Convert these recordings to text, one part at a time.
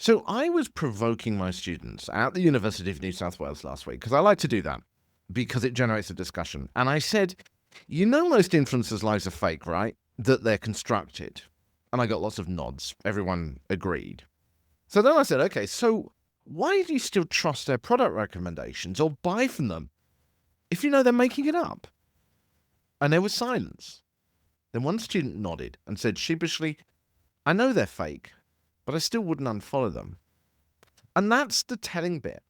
So I was provoking my students at the University of New South Wales last week because I like to do that because it generates a discussion. And I said, most influencers' lives are fake, right? That they're constructed. And I got lots of nods. Everyone agreed. So then I said, okay, so why do you still trust their product recommendations or buy from them if you know they're making it up? And there was silence. Then one student nodded and said sheepishly, I know they're fake, but I still wouldn't unfollow them. And that's the telling bit.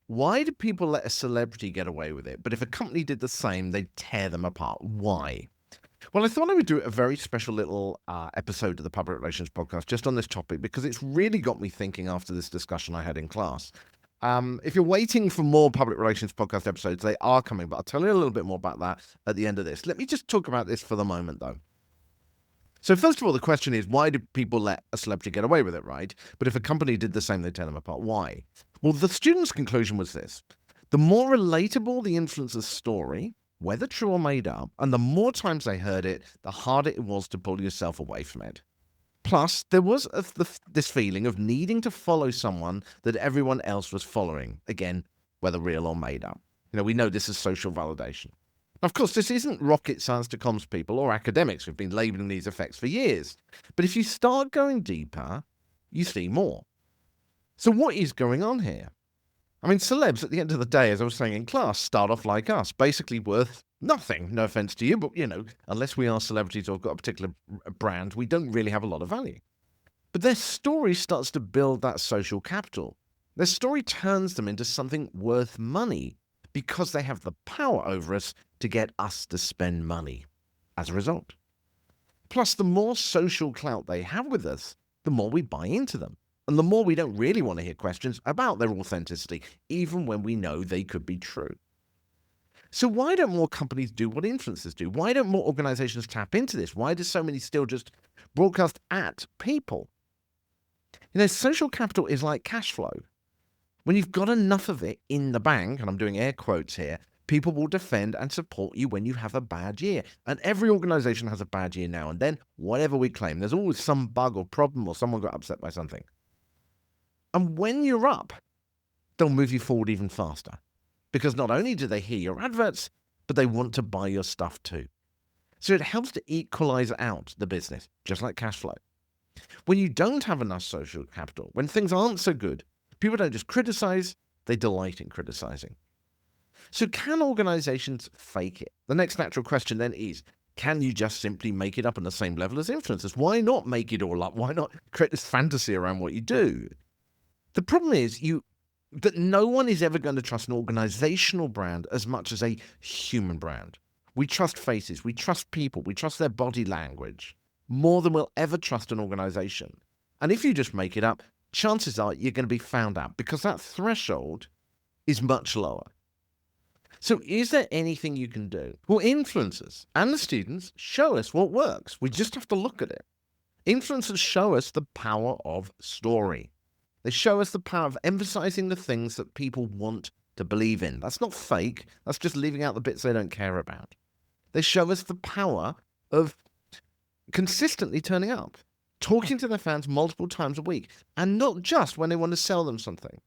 Why do people let a celebrity get away with it? But if a company did the same, they'd tear them apart. Why? Well, I thought I would do a very special little episode of the Public Relations Podcast just on this topic because it's really got me thinking after this discussion I had in class. If you're waiting for more Public Relations Podcast episodes, they are coming, but I'll tell you a little bit more about that at the end of this. Let me just talk about this for the moment, though. So first of all, the question is, why do people let a celebrity get away with it, right? But if a company did the same, they'd tear them apart. Why? Well, the student's conclusion was this. The more relatable the influencer's story, whether true or made up, and the more times they heard it, the harder it was to pull yourself away from it. Plus, there was this feeling of needing to follow someone that everyone else was following. Again, whether real or made up. We know this as social validation. Of course, this isn't rocket science to comms people or academics who've been labeling these effects for years. But if you start going deeper, you see more. So what is going on here? Celebs, at the end of the day, as I was saying in class, start off like us, basically worth nothing. No offense to you, but, unless we are celebrities or have got a particular brand, we don't really have a lot of value. But their story starts to build that social capital. Their story turns them into something worth money because they have the power over us to get us to spend money as a result. Plus, the more social clout they have with us, the more we buy into them. And the more we don't really want to hear questions about their authenticity, even when we know they could be true. So why don't more companies do what influencers do? Why don't more organizations tap into this? Why do so many still just broadcast at people? Social capital is like cash flow. When you've got enough of it in the bank, and I'm doing air quotes here, people will defend and support you when you have a bad year. And every organization has a bad year now and then, whatever we claim. There's always some bug or problem or someone got upset by something. And when you're up, they'll move you forward even faster. Because not only do they hear your adverts, but they want to buy your stuff too. So it helps to equalize out the business, just like cash flow. When you don't have enough social capital, when things aren't so good, people don't just criticize, they delight in criticizing. So can organizations fake it? The next natural question then is, can you just simply make it up on the same level as influencers? Why not make it all up? Why not create this fantasy around what you do? The problem is that no one is ever going to trust an organizational brand as much as a human brand. We trust faces, we trust people, we trust their body language more than we'll ever trust an organization. And if you just make it up, chances are you're going to be found out because that threshold is much lower. So is there anything you can do? Well, influencers and the students show us what works. We just have to look at it. Influencers show us the power of story. They show us the power of emphasizing the things that people want to believe in. That's not fake. That's just leaving out the bits they don't care about. They show us the power of consistently turning up, talking to their fans multiple times a week, and not just when they want to sell them something.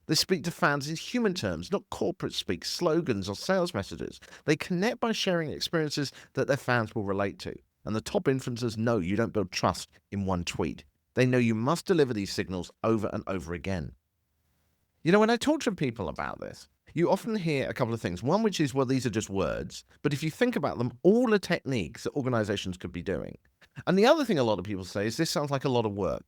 They speak to fans in human terms, not corporate speak, slogans or sales messages. They connect by sharing experiences that their fans will relate to. And the top influencers know you don't build trust in one tweet. They know you must deliver these signals over and over again. When I talk to people about this, you often hear a couple of things. One, which is, well, these are just words. But if you think about them, all are techniques that organizations could be doing. And the other thing a lot of people say is this sounds like a lot of work.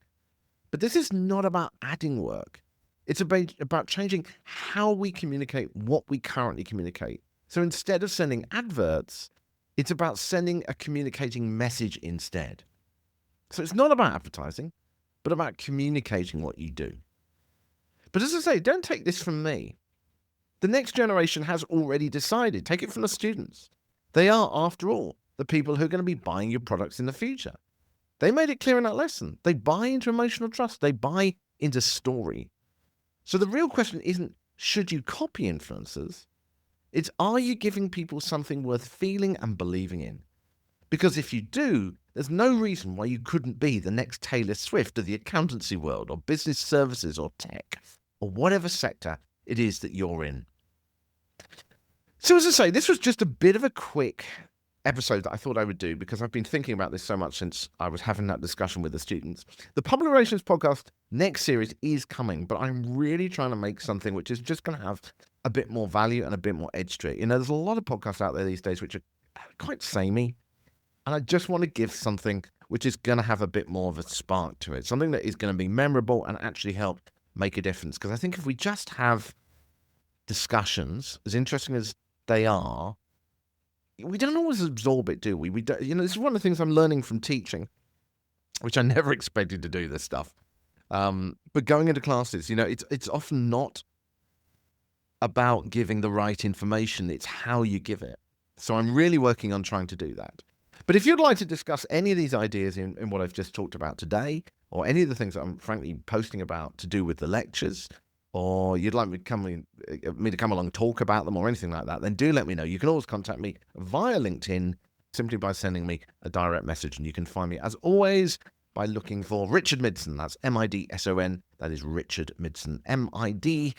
But this is not about adding work. It's about changing how we communicate what we currently communicate. So instead of sending adverts, it's about sending a communicating message instead. So it's not about advertising, but about communicating what you do. But as I say, don't take this from me. The next generation has already decided. Take it from the students. They are, after all, the people who are going to be buying your products in the future. They made it clear in that lesson. They buy into emotional trust. They buy into story. So the real question isn't, should you copy influencers? It's, are you giving people something worth feeling and believing in? Because if you do, there's no reason why you couldn't be the next Taylor Swift of the accountancy world or business services or tech or whatever sector it is that you're in. So as I say, this was just a bit of a quick episode that I thought I would do because I've been thinking about this so much since I was having that discussion with the students. The Public Relations Podcast next series is coming, but I'm really trying to make something which is just going to have a bit more value and a bit more edge to it. You know, there's a lot of podcasts out there these days which are quite samey, and I just want to give something which is going to have a bit more of a spark to it, something that is going to be memorable and actually help make a difference. Because I think if we just have discussions, as interesting as they are, we don't always absorb it, do we? We don't, you know, this is one of the things I'm learning from teaching, which I never expected to do this stuff. But going into classes, you know, it's often not about giving the right information, it's how you give it. So I'm really working on trying to do that. But if you'd like to discuss any of these ideas in what I've just talked about today, or any of the things that I'm frankly posting about to do with the lectures, or you'd like me to come along and talk about them or anything like that, then do let me know. You can always contact me via LinkedIn simply by sending me a direct message. And you can find me, as always, by looking for Richard Midson. That's Midson. That is Richard Midson, Midson.